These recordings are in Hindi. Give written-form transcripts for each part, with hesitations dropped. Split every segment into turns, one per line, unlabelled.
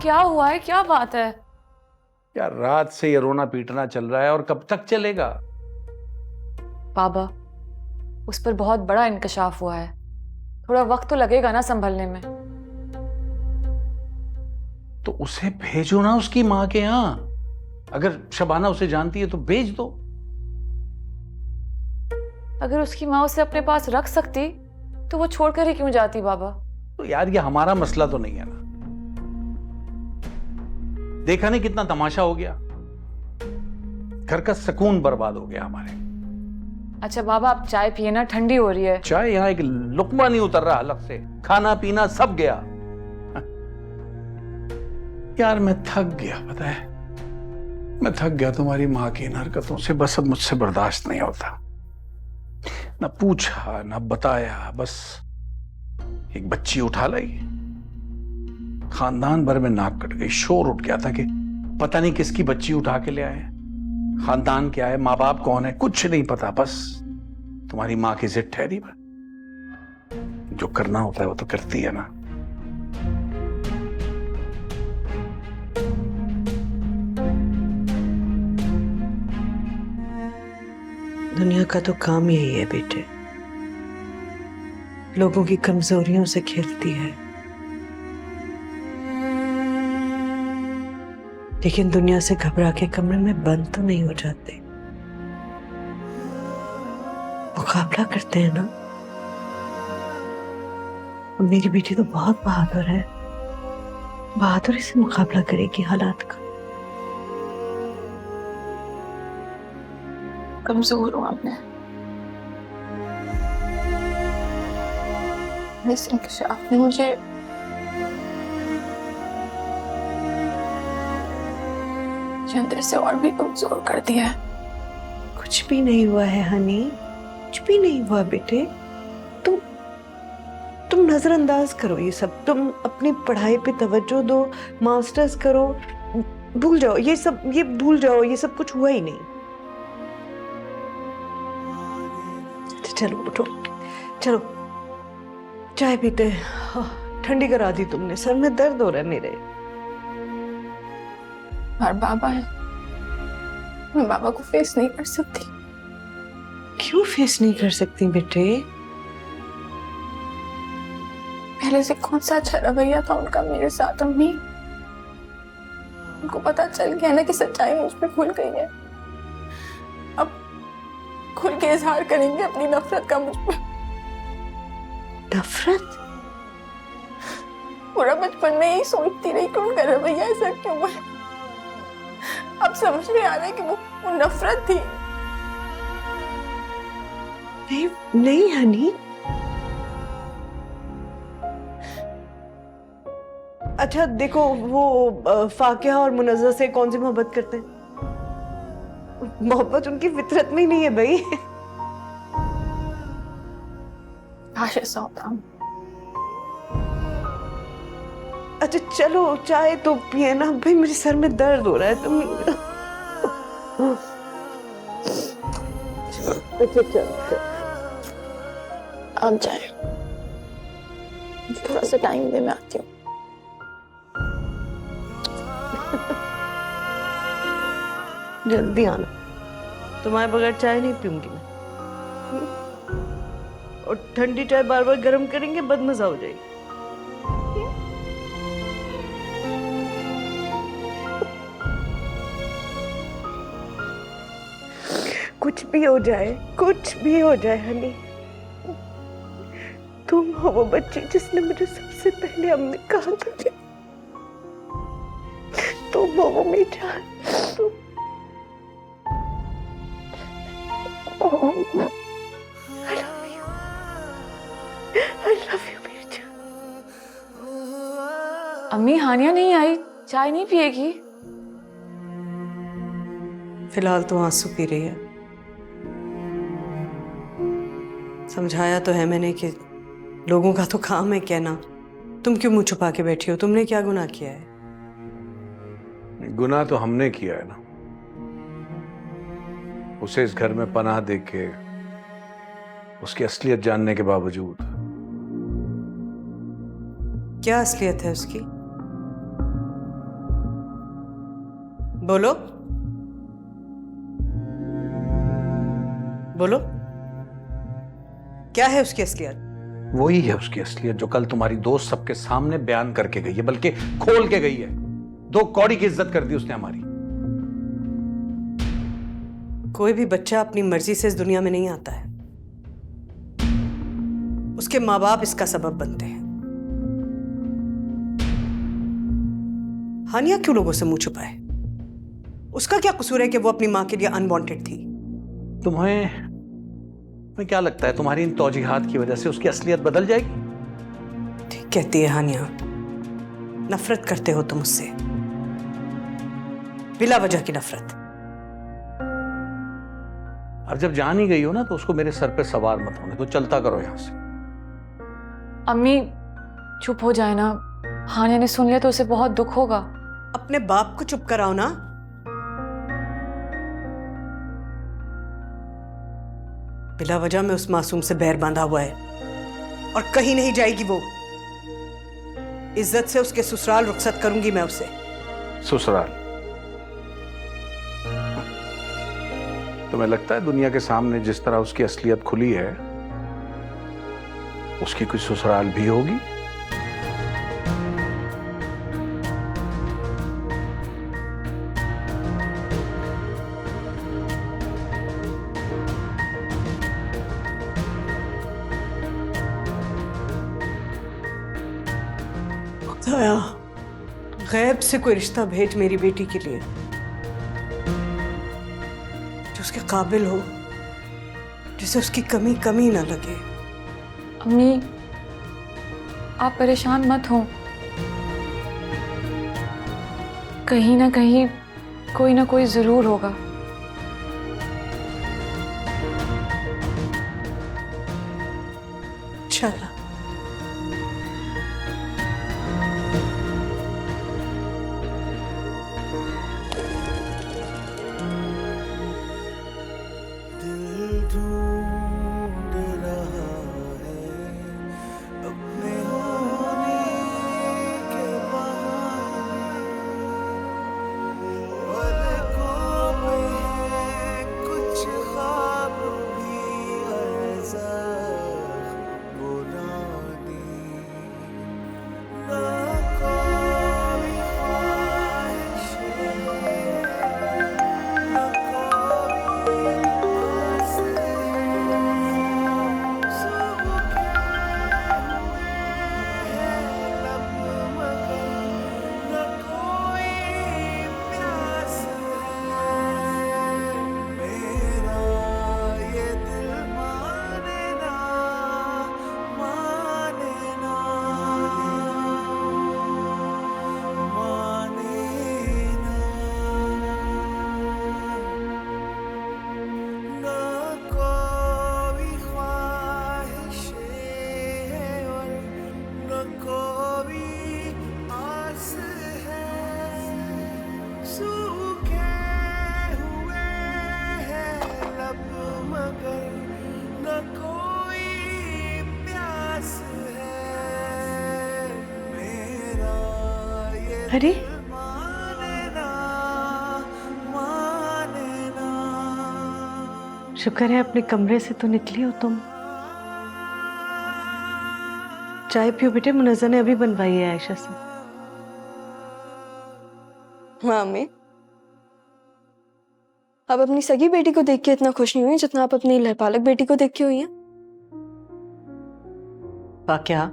क्या हुआ है, क्या बात है?
यार रात से ये रोना पीटना चल रहा है और कब तक चलेगा?
बाबा, उस पर बहुत बड़ा इंकशाफ हुआ है, थोड़ा वक्त तो लगेगा ना संभलने में।
तो उसे भेजो ना उसकी माँ के यहाँ। अगर शबाना उसे जानती है तो भेज दो।
अगर उसकी माँ उसे अपने पास रख सकती तो वो छोड़कर ही क्यों जाती बाबा?
तो यार ये हमारा मसला तो नहीं है ना। देखा नहीं कितना तमाशा हो गया, घर का सुकून बर्बाद हो गया हमारे।
अच्छा बाबा, आप चाय पिए ना, ठंडी हो रही है।
चाहे यहाँ एक लुकमा नहीं उतर रहा अलग से, खाना पीना सब गया। यार मैं थक गया, पता है, मैं थक गया तुम्हारी माँ की इन हरकतों से। बस अब मुझसे बर्दाश्त नहीं होता। ना पूछा ना बताया, बस एक बच्ची उठा लाई, खानदान भर में नाक कट गई। शोर उठ गया था कि पता नहीं किसकी बच्ची उठा के ले आए, खानदान क्या है, माँ बाप कौन है, कुछ नहीं पता। बस तुम्हारी माँ की जिद ठहरी, जो करना होता है वो तो करती है ना।
दुनिया का तो काम यही है बेटे, लोगों की कमजोरियों से खेलती है। लेकिन दुनिया से घबरा के कमरे में बंद तो नहीं हो जाते, मुकाबला करते हैं ना। और मेरी बेटी तो बहुत बहादुर है, बहादुरी से मुकाबला करेगी हालात का।
कमजोर हूं आपने, इस इंकशाफ ने मुझे अंदर से और भी कमजोर कर दिया है।
कुछ भी नहीं हुआ है हनी, कुछ भी नहीं हुआ बेटे। तुम नजरअंदाज करो ये सब, तुम अपनी पढ़ाई पे तवज्जो दो, मास्टर्स करो, भूल जाओ ये सब, ये भूल जाओ, ये सब कुछ हुआ ही नहीं। चलो उठो, चलो चाय पीते। ठंडी करा दी तुमने, सर में दर्द हो रहा है मेरे।
और बाबा है, मैं बाबा को फेस नहीं कर सकती।
क्यों फेस नहीं कर सकती बेटे?
पहले से कौन सा अच्छा रवैया था उनका मेरे साथ अम्मी। उनको पता चल गया ना कि सच्चाई मुझ पे खुल गई है, अब खुल के इजहार करेंगे अपनी नफरत का मुझ पर।
नफरत?
पूरा बचपन में यही सोचती रही कि उनका रवैया ऐसा क्यों बना। अब समझ में आ रहा है कि वो नफरत थी।
नहीं नहीं हनी, अच्छा देखो वो फाकिया और मुनज़्ज़ा से कौन सी मोहब्बत करते हैं? मोहब्बत उनकी फितरत में ही नहीं है भाई।
काश ऐसा होता।
अच्छा चलो चाय तो पिए ना भाई, मेरे सर में दर्द हो रहा है। तुम अच्छा चलो
आप जाए, थोड़ा सा टाइम दे, मैं आती हूँ।
जल्दी आना, तुम्हारे बगैर चाय नहीं पीऊंगी मैं। और ठंडी चाय बार बार गर्म करेंगे बदमजा हो जाएगी। कुछ भी हो जाए, कुछ भी हो जाए हनी, तुम हो वो बच्ची जिसने मुझे सबसे पहले अम्मी कहा था। तुम हो वो मेरी जान, तुम। I love you. I love you मेरी जान।
अम्मी, हानिया नहीं आई, चाय नहीं पिएगी?
फिलहाल तो आंसू पी रही है। समझाया तो है मैंने कि लोगों का तो काम है कहना, तुम क्यों मुंह छुपा के बैठी हो? तुमने क्या गुनाह किया है?
गुनाह तो हमने किया है ना, उसे इस घर में पनाह देके, उसकी असलियत जानने के बावजूद।
क्या असलियत है उसकी? बोलो बोलो, क्या है उसकी असलियत?
वही है उसकी असलियत जो कल तुम्हारी दोस्त सबके सामने बयान करके गई है, बल्कि खोल के गई है। 2 कौड़ी की इज्जत कर दी उसने हमारी।
कोई भी बच्चा अपनी मर्जी से इस दुनिया में नहीं आता है, उसके माँ बाप इसका सबब बनते हैं। हानिया क्यों लोगों से मुंह छुपाए? उसका क्या कसूर है कि वो अपनी माँ के लिए अनवांटेड थी?
तुम्हें क्या लगता है तुम्हारी इन तौजीहात की वजह से उसकी असलियत बदल जाएगी?
ठीक कहती है हानिया, नफरत करते हो तुम उससे, बिला वजह की नफरत।
अब जब जान ही गई हो ना तो उसको मेरे सर पे सवार मत होने तो, चलता करो यहां से।
अम्मी चुप हो जाए ना, हानिया ने सुन लिया तो उसे बहुत दुख होगा।
अपने बाप को चुप कराओ ना। बिला वजह में उस मासूम से बैर बांधा हुआ है और कहीं नहीं जाएगी वो। इज्जत से उसके ससुराल रुखसत करूंगी मैं उसे।
ससुराल? तुम्हें लगता है दुनिया के सामने जिस तरह उसकी असलियत खुली है उसकी कोई ससुराल भी होगी?
खुदाया, गैब से कोई रिश्ता भेज मेरी बेटी के लिए जो उसके काबिल हो, जिसे उसकी कमी कमी ना लगे।
अम्मी आप परेशान मत हो, कहीं ना कहीं कोई ना कोई जरूर होगा।
चला अरे शुक्र है अपने कमरे से तो निकली हो तुम। चाय पियो बेटे, मुनज़्ज़ा ने अभी बनवाई है आयशा से।
हाँ अम्मी, आप अपनी सगी बेटी को देख के इतना खुश नहीं हुई जितना आप अपनी लहपालक बेटी को देख के हुई हैं।
क्या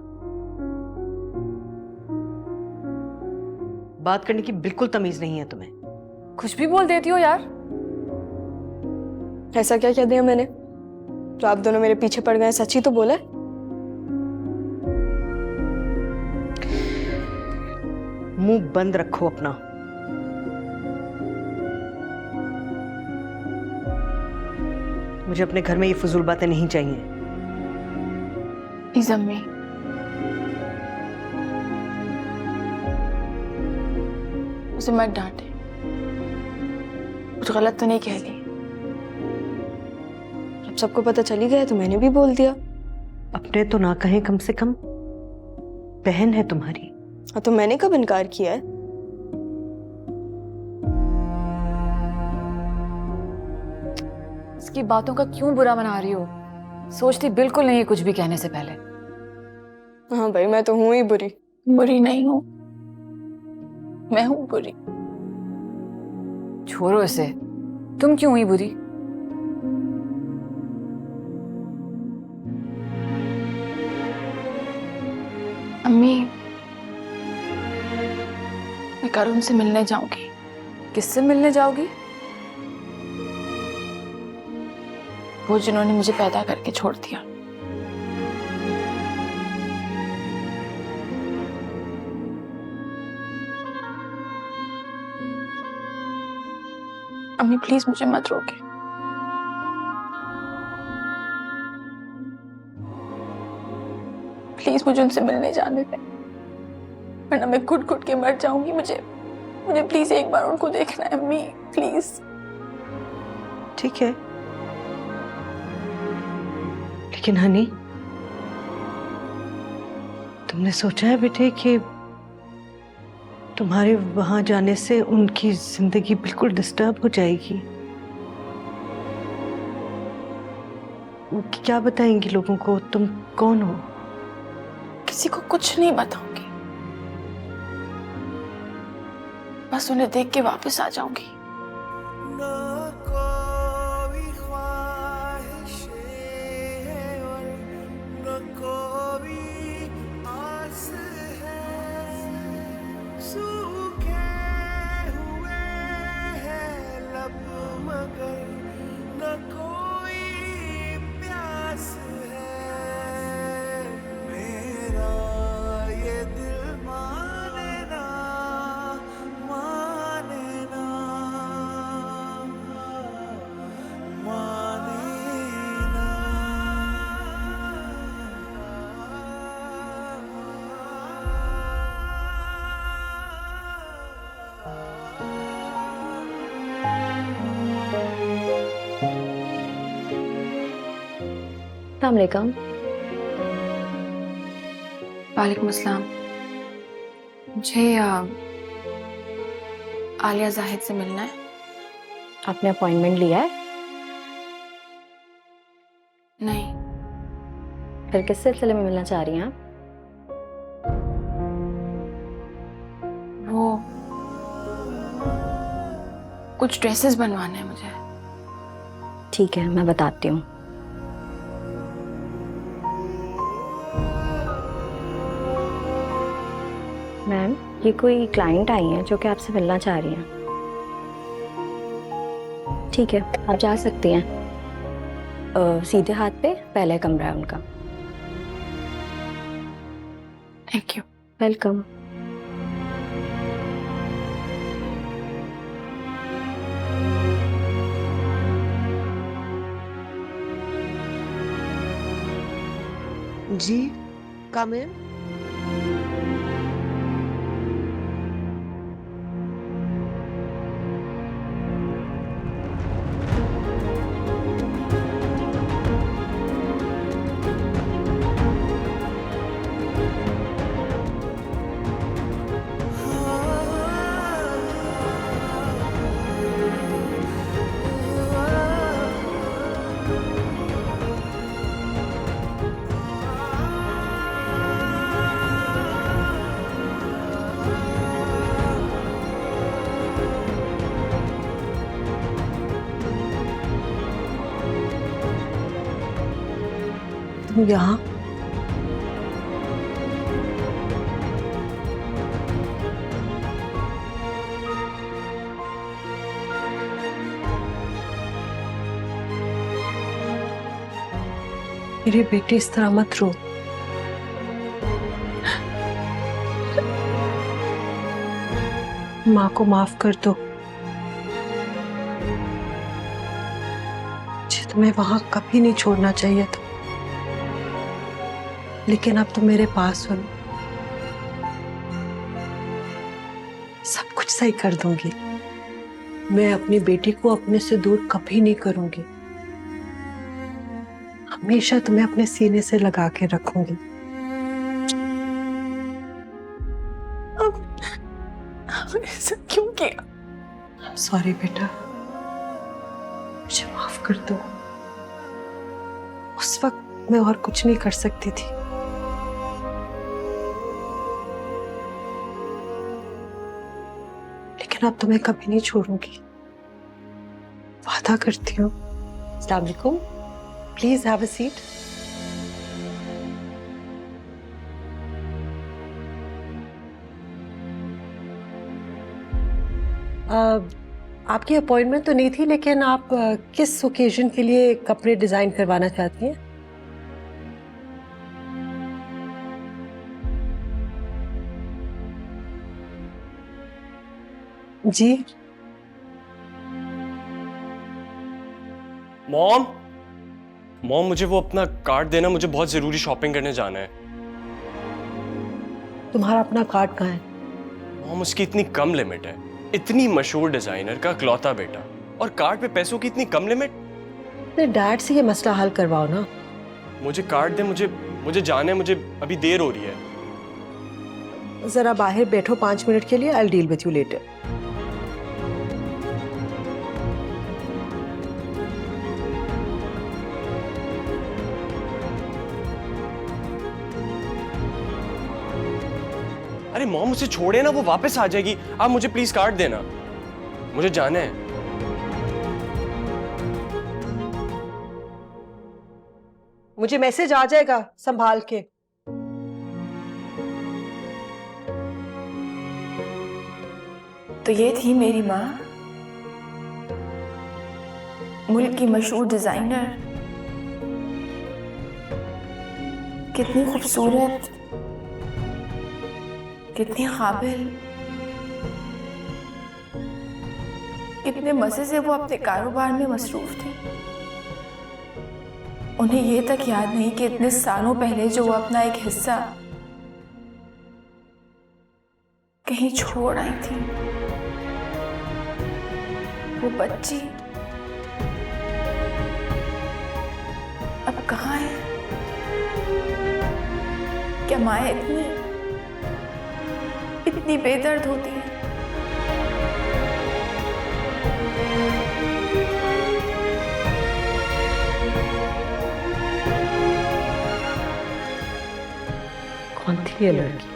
बात करने की बिल्कुल तमीज नहीं है तुम्हें।
कुछ भी बोल देती हो यार।
ऐसा क्या कह दिया मैंने तो आप दोनों मेरे पीछे पड़ गए? सच ही तो बोला।
मुंह बंद रखो अपना। मुझे अपने घर में ये फजूल बातें नहीं चाहिए।
प्लीज अम्मी, उसे मत डांटे, कुछ गलत तो नहीं कह दी।
जब सबको पता चली गया तो मैंने भी बोल दिया।
अपने तो ना कहें, कम से कम बहन है तुम्हारी।
हाँ तो मैंने कब इनकार किया है?
इसकी बातों का क्यों बुरा मना रही हो? सोचती बिल्कुल नहीं है कुछ भी कहने से पहले।
हाँ भाई, मैं तो हूं ही बुरी। बुरी नहीं हूं, मैं हूं बुरी।
छोड़ो इसे, तुम क्यों हुई बुरी?
अम्मी, मैं करुण से मिलने जाऊंगी।
किससे मिलने जाओगी?
वो जिन्होंने मुझे पैदा करके छोड़ दिया। अम्मी प्लीज मुझे मत रोके। प्लीज मुझे उनसे मिलने जाने दें, वरना मैं घुट घुट के मर जाऊंगी। मुझे मुझे प्लीज एक बार उनको देखना है अम्मी, प्लीज।
ठीक है, लेकिन हनी, तुमने सोचा है बेटे कि तुम्हारे वहां जाने से उनकी जिंदगी बिल्कुल डिस्टर्ब हो जाएगी? वो क्या बताएंगी लोगों को तुम कौन हो?
किसी को कुछ नहीं बताऊंगी, बस उन्हें देख के वापस आ जाऊंगी।
अस्सलाम वालेकुम।
वालेकुम अस्सलाम। मुझे आलिया जाहिद से मिलना है।
आपने अपॉइंटमेंट लिया है?
नहीं।
फिर किस सिलसिले में मिलना चाह रही हैं आप?
वो कुछ ड्रेसेस बनवाने हैं मुझे।
ठीक है, मैं बताती हूँ। मैम, ये कोई क्लाइंट आई हैं जो कि आपसे मिलना चाह रही हैं। ठीक है, आप जा सकती हैं। सीधे हाथ पे पहला कमरा है उनका।
Thank you.
वेलकम।
जी, कम इन। तुम यहाँ? मेरे बेटे, इस तरह मत रो। माँ को माफ कर दो। मुझे तुम्हें वहां कभी नहीं छोड़ना चाहिए था, लेकिन अब तो मेरे पास हो। सब कुछ सही कर दूंगी। मैं अपनी बेटी को अपने से दूर कभी नहीं करूंगी। हमेशा तुम्हें अपने सीने से लगा के रखूंगी।
अब ऐसा क्यों किया?
सॉरी बेटा, मुझे माफ कर दो। उस वक्त मैं और कुछ नहीं कर सकती थी। लेकिन अब तो मैं कभी नहीं छोड़ूंगी, वादा करती हूँ। अस्सलाम वालेकुम, प्लीज हैव अ सीट। आपकी अपॉइंटमेंट तो नहीं थी, लेकिन आप किस ओकेजन के लिए कपड़े डिजाइन करवाना चाहती हैं? जी
मॉम, मॉम मुझे वो अपना कार्ड देना, मुझे बहुत जरूरी शॉपिंग करने जाना है।
तुम्हारा अपना कार्ड कहाँ है?
मॉम उसकी इतनी कम लिमिट है, इतनी मशहूर डिजाइनर का इकलौता बेटा, और कार्ड पे पैसों की इतनी कम लिमिट।
अपने डैड से ये मसला हल करवाओ ना।
मुझे कार्ड दे, मुझे जाना है, मुझे अभी देर हो रही है।
जरा बाहर बैठो 5 मिनट के लिए, I will deal with you later.
अरे मॉम उसे छोड़े ना, वो वापस आ जाएगी। आप मुझे प्लीज कार्ड देना, मुझे जाना है।
मुझे मैसेज आ जाएगा, संभाल के।
तो ये थी मेरी माँ, मुल्क की मशहूर डिजाइनर। कितनी खूबसूरत, कितनी काबिल, कितने मजे से वो अपने कारोबार में मसरूफ थी। उन्हें ये तक याद नहीं कि इतने सालों पहले जो वो अपना एक हिस्सा कहीं छोड़ आई थी। वो बच्ची अब कहाँ है? क्या माया इतनी बेदर्द होती है?
कौन थी ये लड़की?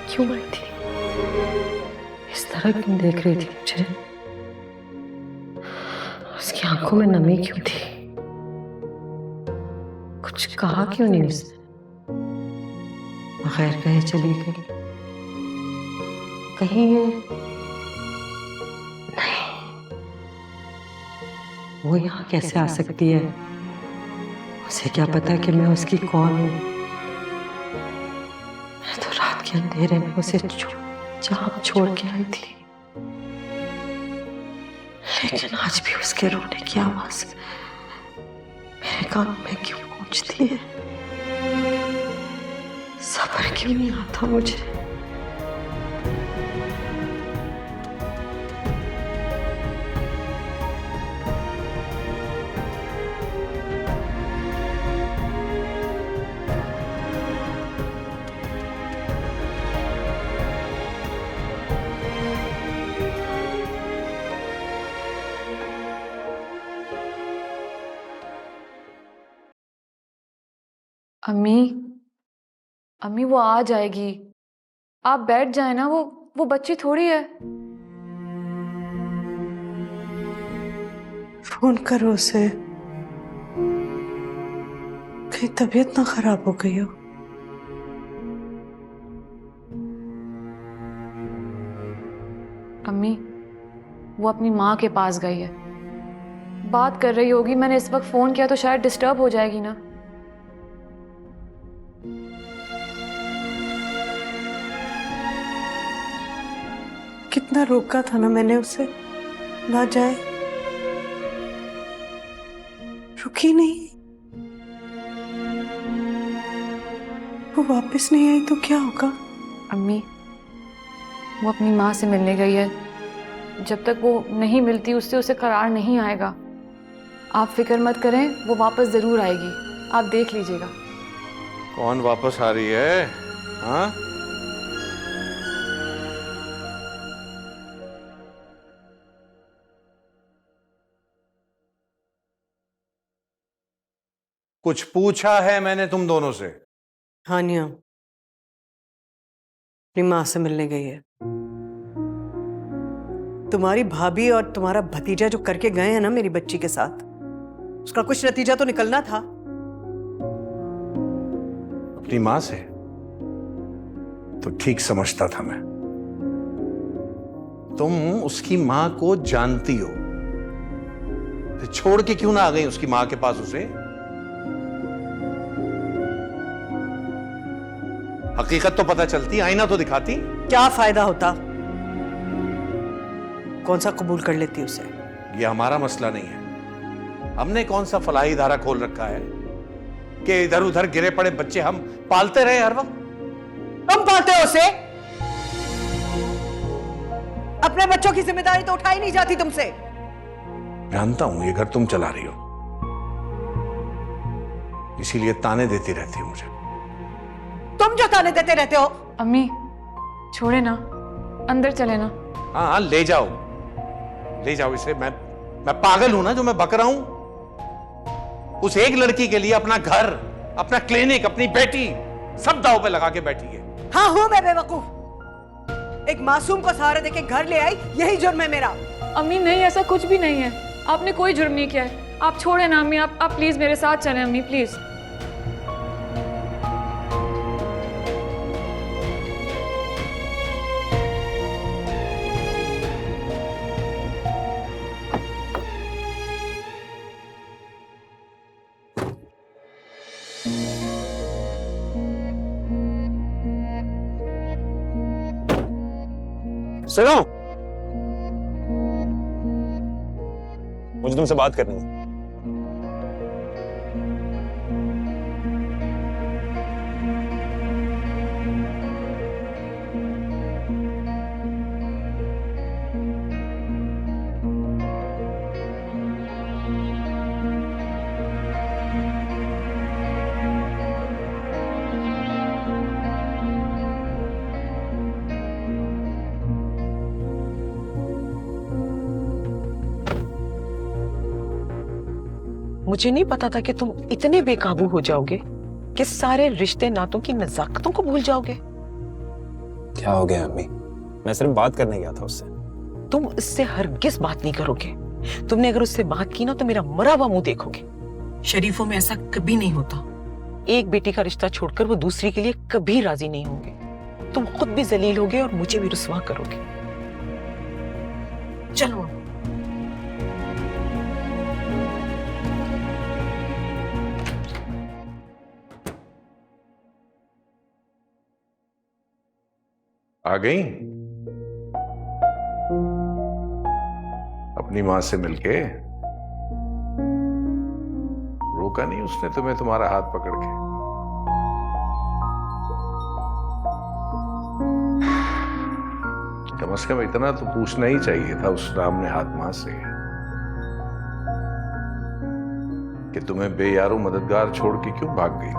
क्यों आई थी? इस तरह क्यों देख रही थी मुझे? उसकी आंखों में नमी क्यों थी? कुछ कहा क्यों नहीं उसने? बगैर कहे चली गई। कहीं ये नहीं, वो यहाँ कैसे आ सकती है? उसे क्या पता कि मैं उसकी कौन हूँ? मैं तो रात के अंधेरे में उसे चुपचाप छोड़ के आई थी, लेकिन आज भी उसके रोने की आवाज मेरे कानों में क्यों पहुंचती है? सब्र क्यों नहीं आता मुझे?
अम्मी, अम्मी वो आ जाएगी, आप बैठ जाए ना। वो बच्ची थोड़ी है।
फोन करो उसे, कहीं तबीयत ना खराब हो गई हो।
अम्मी वो अपनी माँ के पास गई है, बात कर रही होगी। मैंने इस वक्त फोन किया तो शायद डिस्टर्ब हो जाएगी ना।
कितना रोका था ना मैंने उसे, ना जाए, रुकी नहीं। वो वापस नहीं आई तो क्या होगा?
अम्मी वो अपनी माँ से मिलने गई है, जब तक वो नहीं मिलती उससे उसे करार नहीं आएगा। आप फिक्र मत करें, वो वापस जरूर आएगी, आप देख लीजिएगा।
कौन वापस आ रही है? हाँ, कुछ पूछा है मैंने तुम दोनों से?
हानिया अपनी माँ से मिलने गई है। तुम्हारी भाभी और तुम्हारा भतीजा जो करके गए हैं ना मेरी बच्ची के साथ, उसका कुछ नतीजा तो निकलना था।
अपनी माँ से तो ठीक समझता था मैं। तुम उसकी माँ को जानती हो, तो छोड़ के क्यों ना आ गई उसकी माँ के पास उसे? हकीकत तो पता चलती, आईना तो दिखाती।
क्या फायदा होता? कौन सा कबूल कर लेती उसे?
ये हमारा मसला नहीं है। हमने कौन सा फलाही धारा खोल रखा है कि इधर उधर गिरे पड़े बच्चे हम पालते रहे हर वक्त?
तुम पालते हो उसे? अपने बच्चों की जिम्मेदारी तो उठाई नहीं जाती तुमसे।
जानता हूं ये घर तुम चला रही हो, इसीलिए ताने देती रहती हो मुझे।
तुम जो ताने देते रहते हो।
अम्मी छोड़े ना, अंदर चले ना।
हाँ हाँ, ले जाओ इसे। मैं पागल हूं ना जो मैं बक रहा हूं? उस एक लड़की के लिए अपना घर, अपना क्लिनिक, अपनी बेटी सब दांव पे लगा के बैठी है।
हाँ हूं मैं बेवकूफ। एक मासूम को सहारा देके घर ले आई, यही जुर्म है मेरा।
अम्मी नहीं, ऐसा कुछ भी नहीं है। आपने कोई जुर्म नहीं किया है। आप छोड़े ना अम्मी, आप प्लीज मेरे साथ चलें अम्मी, प्लीज।
सुनो, मुझे तुमसे बात करनी है।
मुझे नहीं पता था कि तुम इतने बेकाबू हो जाओगे कि सारे रिश्ते नातों की नजाकतों को भूल जाओगे।
क्या हो गया अम्मी? मैं सिर्फ बात करने गया था उससे।
तुम इससे हरगिज बात नहीं करोगे। तुमने अगर उससे बात की ना तो मेरा मरा हुआ मुंह देखोगे। शरीफों में ऐसा कभी नहीं होता। एक बेटी का रिश्ता छोड़कर वो दूसरी के लिए कभी राजी नहीं होंगे। तुम खुद भी जलील होगे और मुझे भी रुसवा करोगे। चलो
आ गई अपनी मां से मिलके? रोका नहीं उसने तुम्हें तुम्हारा हाथ पकड़ के? कम से कम इतना तो पूछना ही चाहिए था उस राम ने हाथ मां से कि तुम्हें बेयारो मददगार छोड़ के क्यों भाग गई।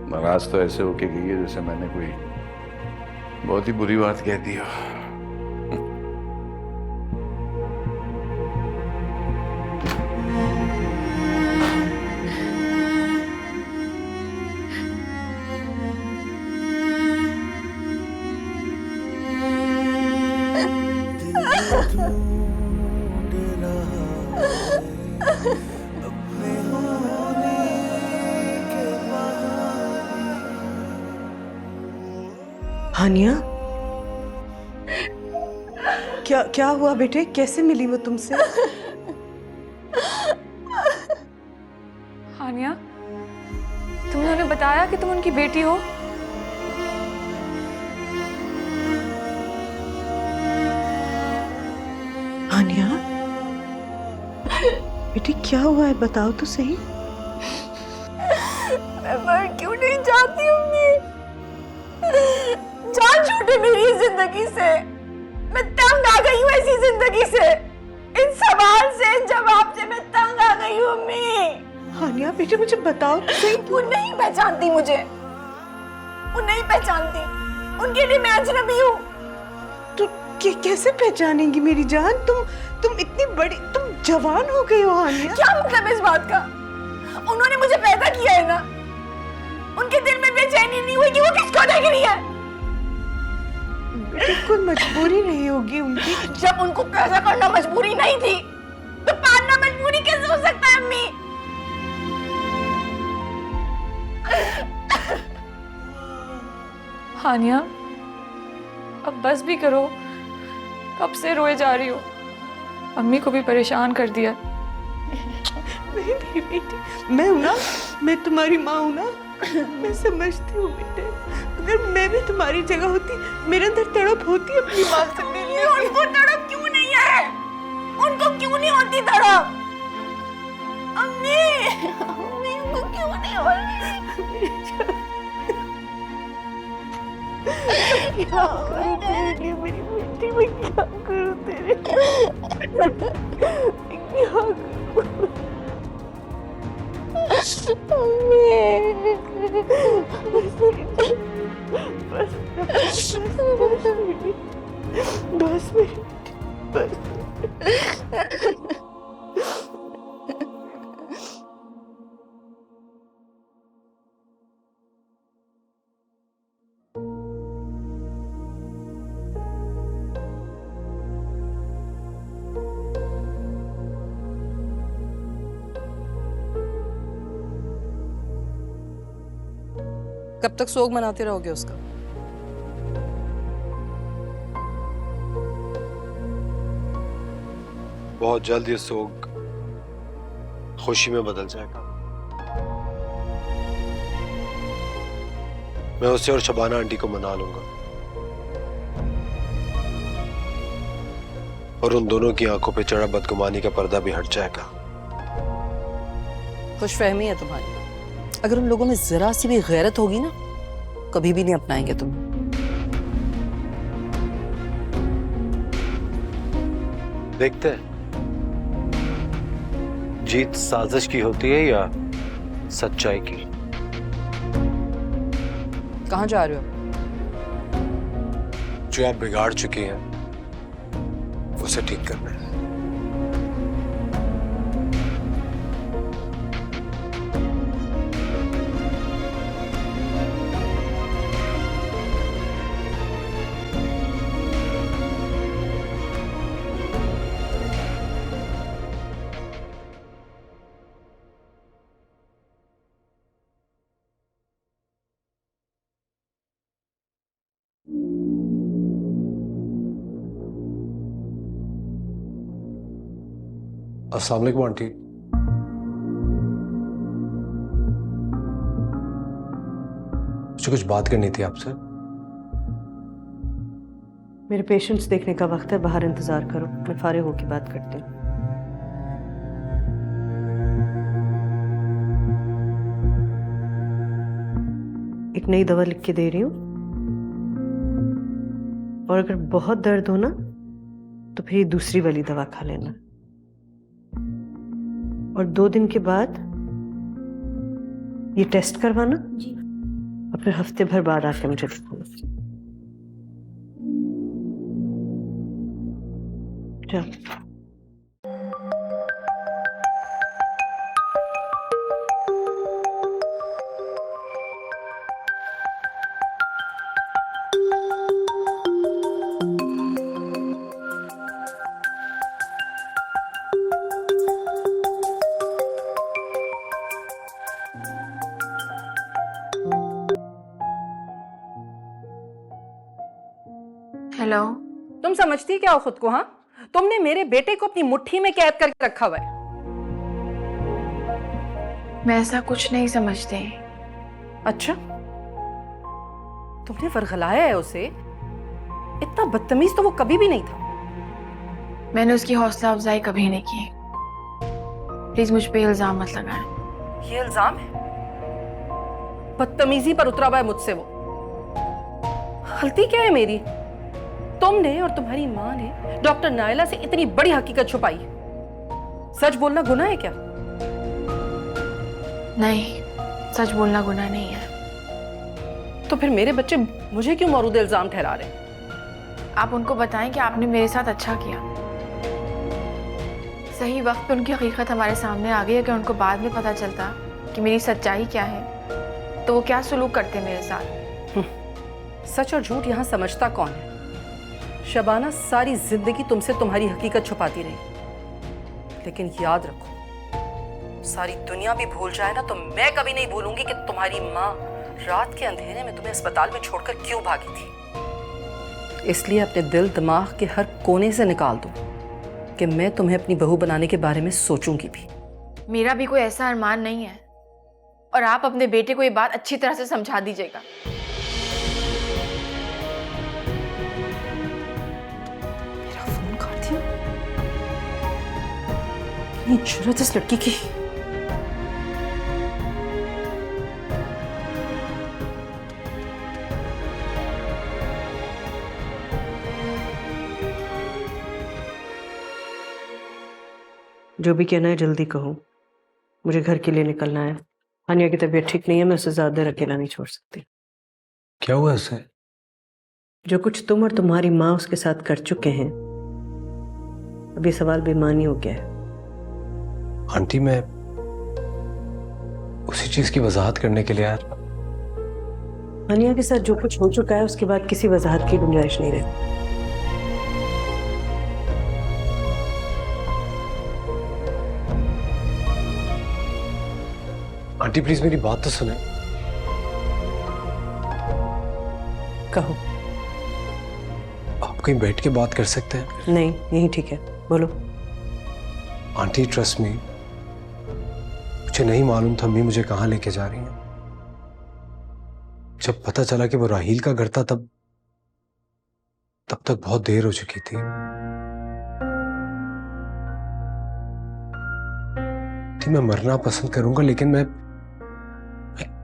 नाराज तो ऐसे होके गई है जैसे मैंने कोई बहुत ही बुरी बात कह दी हो।
हानिया, क्या हुआ बेटे? कैसे मिली वो तुमसे?
हानिया, तुमने उन्हें बताया कि तुम उनकी बेटी हो?
हानिया बेटी क्या हुआ है? बताओ तो सही।
मैं मर क्यों नहीं चाहती अम्मी? जान छूटे मेरी जिंदगी से। मैं तंग आ गई हूँ ऐसी जिंदगी से। इन सवाल से, इन जवाब से मैं तंग आ गई हूँ अम्मी।
हानिया बेटे मुझे बताओ तो सही।
वो नहीं पहचानती मुझे, वो नहीं पहचानती। उनके लिए मैं अजनबी हूँ।
तो कैसे पहचानेंगी मेरी जान? तुम इतनी बड़ी, तुम जवान हो गई हो हानिया।
क्या मतलब इस बात का? उन्होंने मुझे पैदा किया है ना, उनके दिल में बेचैनी नहीं हुई कि वो किसको देख रही है?
कोई मजबूरी नहीं होगी उनकी।
जब उनको पैदा करना मजबूरी नहीं थी तो पालना मजबूरी कैसे हो सकता है अम्मी?
हानिया, अब बस भी करो, कब से रोए जा रही हो? अम्मी को भी परेशान कर दिया।
नहीं नहीं बेटी, मैं हूं ना, मैं तुम्हारी माँ हूं ना, मैं समझती हूँ बेटे। अगर मैं भी तुम्हारी जगह होती, मेरे अंदर तड़प होती अपनी माँ से मिलने।
उनको तड़प क्यों नहीं है? उनको क्यों नहीं होती तड़प? अम्मी, अम्मी उनको क्यों नहीं होती?
क्या करूं तेरे लिए मेरी बेटी, मैं क्या करूं तेरे लिए? क्या करूं? बस बस।
कब तक सोग मनाते रहोगे उसका?
बहुत जल्द ये सोग खुशी में बदल जाएगा। मैं उसे और शबाना आंटी को मना लूंगा और उन दोनों की आंखों पे चढ़ा बदगुमानी का पर्दा भी हट जाएगा।
खुशफहमी है तुम्हारी। अगर उन लोगों में जरा सी भी गैरत होगी ना, कभी भी नहीं अपनाएंगे तुम्हें।
देखते हैं जीत साजिश की होती है या सच्चाई की।
कहाँ जा रहे हो?
जो आप बिगाड़ चुकी हैं उसे ठीक करना है। अस्सलाम वालेकुम आंटी। मुझे कुछ बात करनी थी आपसे।
मेरे पेशेंट्स देखने का वक्त है, बाहर इंतजार करो, मैं फारिग होकर बात करती हूँ। एक नई दवा लिख के दे रही हूँ, और अगर बहुत दर्द हो ना तो फिर ये दूसरी वाली दवा खा लेना, और 2 दिन के बाद ये टेस्ट करवाना जी। और फिर हफ्ते भर बाद आके मुझे दिखाना। चल।
हेलो।
तुम समझती क्या हो खुद को? हाँ, तुमने मेरे बेटे को अपनी मुट्ठी में कैद करके रखा हुआ है।
मैं ऐसा कुछ नहीं समझती।
अच्छा, तुमने वर्गलाया है उसे? इतना बदतमीज तो वो कभी भी नहीं था।
मैंने उसकी हौसला अफजाई कभी नहीं की। प्लीज मुझ पे इल्जाम मत लगाएं।
ये इल्जाम है? बदतमीजी पर उतरा हुआ है मुझसे वो। गलती क्या है मेरी? तुमने और तुम्हारी माँ ने डॉक्टर नायला से इतनी बड़ी हकीकत छुपाई। सच बोलना गुनाह है क्या?
नहीं, सच बोलना गुनाह नहीं है।
तो फिर मेरे बच्चे मुझे क्यों मौरूद इल्जाम ठहरा रहे हैं?
आप उनको बताएं कि आपने मेरे साथ अच्छा किया। सही वक्त पे उनकी हकीकत हमारे सामने आ गई। अगर उनको बाद में पता चलता कि मेरी सच्चाई क्या है तो वो क्या सुलूक करते मेरे साथ।
सच और झूठ यहाँ समझता कौन है? शबाना सारी जिंदगी तुमसे तुम्हारी हकीकत छुपाती रही, लेकिन याद रखो, सारी दुनिया भी भूल जाए ना तो मैं कभी नहीं भूलूंगी कि तुम्हारी माँ रात के अंधेरे में तुम्हें अस्पताल में छोड़कर क्यों भागी थी। इसलिए अपने दिल दिमाग के हर कोने से निकाल दो कि मैं तुम्हें अपनी बहू बनाने के बारे में सोचूंगी भी।
मेरा भी कोई ऐसा अरमान नहीं है और आप अपने बेटे को ये बात अच्छी तरह से समझा दीजिएगा।
मेरा फोन काट दिया। इतनी जुर्रत इस लड़की की।
जो भी कहना है जल्दी कहो, मुझे घर के लिए निकलना है। हानिया की तबीयत ठीक नहीं है, मैं उसे ज्यादा देर अकेला नहीं छोड़ सकती।
क्या हुआ उसे?
जो कुछ तुम और तुम्हारी माँ उसके साथ कर चुके हैं, अब ये सवाल बेमानी हो गया है।
आंटी, मैं उसी चीज की वजाहत करने के लिए यार।
हानिया के साथ जो कुछ हो चुका है उसके बाद किसी वजाहत की गुंजाइश नहीं रहती।
आंटी प्लीज मेरी बात तो सुने।
कहो।
आप कहीं बैठ के बात कर सकते हैं?
नहीं, यही ठीक है, बोलो।
आंटी ट्रस्ट मी, मुझे नहीं मालूम था अम्मी मुझे कहां लेके जा रही हैं। जब पता चला कि वो राहील का घर था तब तक बहुत देर हो चुकी थी। मैं मरना पसंद करूंगा लेकिन मैं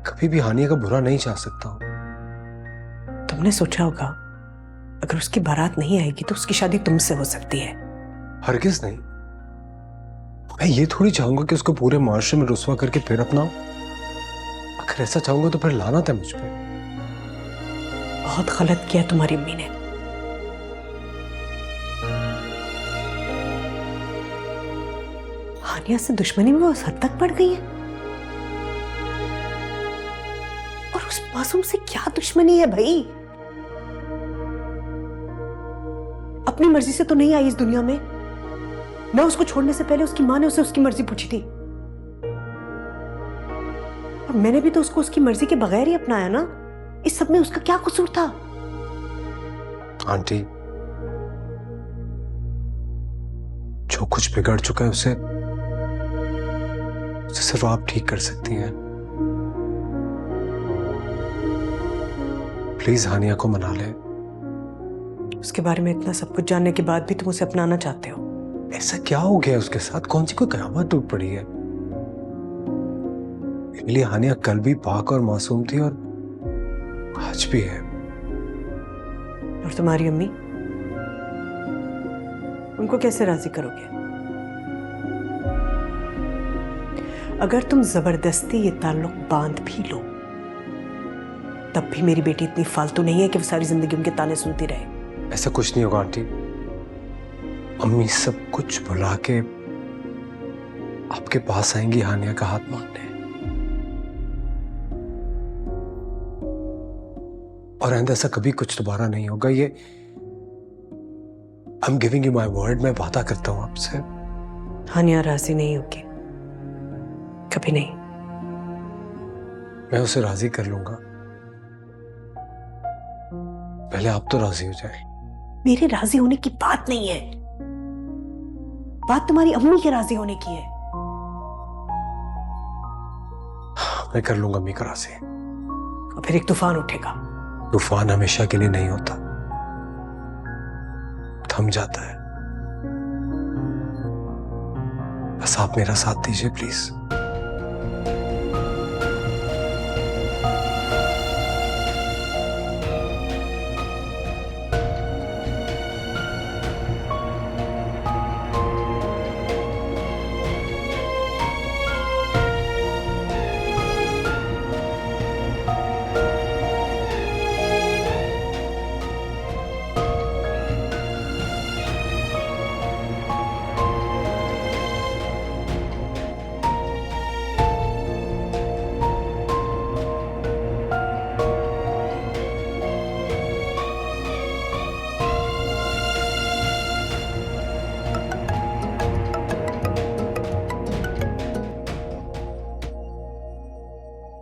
कभी भी हानिया का बुरा नहीं चाह सकता हूं।
तुमने सोचा होगा अगर उसकी बारात नहीं आएगी तो उसकी शादी तुमसे हो सकती है।
हरगिज नहीं। मैं ये थोड़ी चाहूंगा कि उसको पूरे माशरे में रुस्वा करके फिर अपनाऊं। अगर ऐसा चाहूंगा तो फिर लानत है मुझ पे।
बहुत गलत किया तुम्हारी अम्मी ने। हानिया से दुश्मनी में वो उस हद तक बढ़ गई है। और उस मासूम से क्या दुश्मनी है भाई? अपनी मर्जी से तो नहीं आई इस दुनिया में ना। उसको छोड़ने से पहले उसकी मां ने उसे उसकी मर्जी पूछी थी और मैंने भी तो उसको उसकी मर्जी के बगैर ही अपनाया ना। इस सब में उसका क्या कसूर था?
आंटी, जो कुछ बिगड़ चुका है उसे सिर्फ आप ठीक कर सकती हैं। प्लीज हानिया को मना ले।
उसके बारे में इतना सब कुछ जानने के बाद भी तुम उसे अपनाना चाहते हो?
ऐसा क्या हो गया उसके साथ? कौन सी कोई कयामत टूट पड़ी है? मेरे लिए हानिया कल भी पाक और मासूम थी और आज भी है।
और तुम्हारी अम्मी, उनको कैसे राजी करोगे? अगर तुम जबरदस्ती ये ताल्लुक बांध भी लो तब भी मेरी बेटी इतनी फालतू नहीं है कि वो सारी जिंदगी उनके ताने सुनती रहे।
ऐसा कुछ नहीं होगा आंटी। अम्मी सब कुछ भुला के आपके पास आएंगी हानिया का हाथ मांगने। और आइंदा ऐसा कभी कुछ दोबारा नहीं होगा। ये I am giving you my word. मैं वादा करता हूं आपसे।
हानिया राजी नहीं होगी, कभी नहीं।
मैं उसे राजी कर लूंगा। पहले आप तो राजी हो जाए।
मेरे राजी होने की बात नहीं है, बात तुम्हारी अम्मी के राजी होने की है।
मैं कर लूंगा अम्मी को राजी।
और फिर एक तूफान उठेगा।
तूफान हमेशा के लिए नहीं होता, थम जाता है। बस आप मेरा साथ दीजिए प्लीज।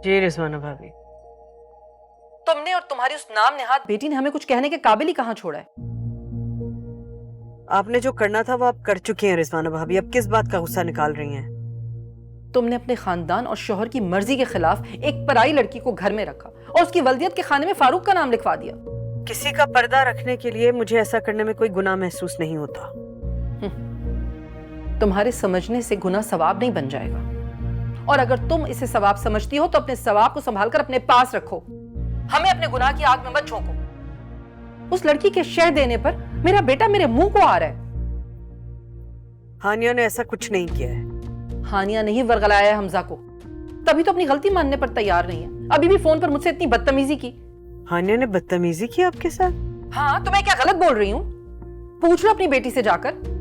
जी रिजवाना भाभी।
तुमने और तुम्हारी उस नाम नेहाद बेटी ने हमें कुछ कहने के काबिल ही कहाँ छोड़ा है।
आपने जो करना था वो आप कर चुकी हैं रिजवाना भाभी, अब किस बात का गुस्सा निकाल रही हैं?
तुमने अपने खानदान और शोहर की मर्जी के खिलाफ एक पराई लड़की को घर में रखा और उसकी वल्दियत के खाने में फारूक का नाम लिखवा दिया।
किसी का पर्दा रखने के लिए मुझे ऐसा करने में कोई गुनाह महसूस नहीं होता।
तुम्हारे समझने से गुनाह सवाब नहीं बन जाएगा, और अगर तुम इसे सवाब समझती हो तो अपने सवाब को संभाल कर अपने पास रखो, हमें अपने गुनाह की आग में मत झोंको। उस लड़की के शह देने पर मेरा बेटा मेरे मुंह को आ रहा है।
हानिया ने ऐसा कुछ नहीं किया है।
हानिया नहीं वर्गलाया है हमजा को, तभी तो अपनी गलती मानने पर तैयार नहीं है। अभी भी फोन पर मुझसे इतनी बदतमीजी की।
हानिया ने बदतमीजी की आपके साथ?
हाँ, तो मैं क्या गलत बोल रही हूँ? पूछ लो अपनी बेटी से जाकर।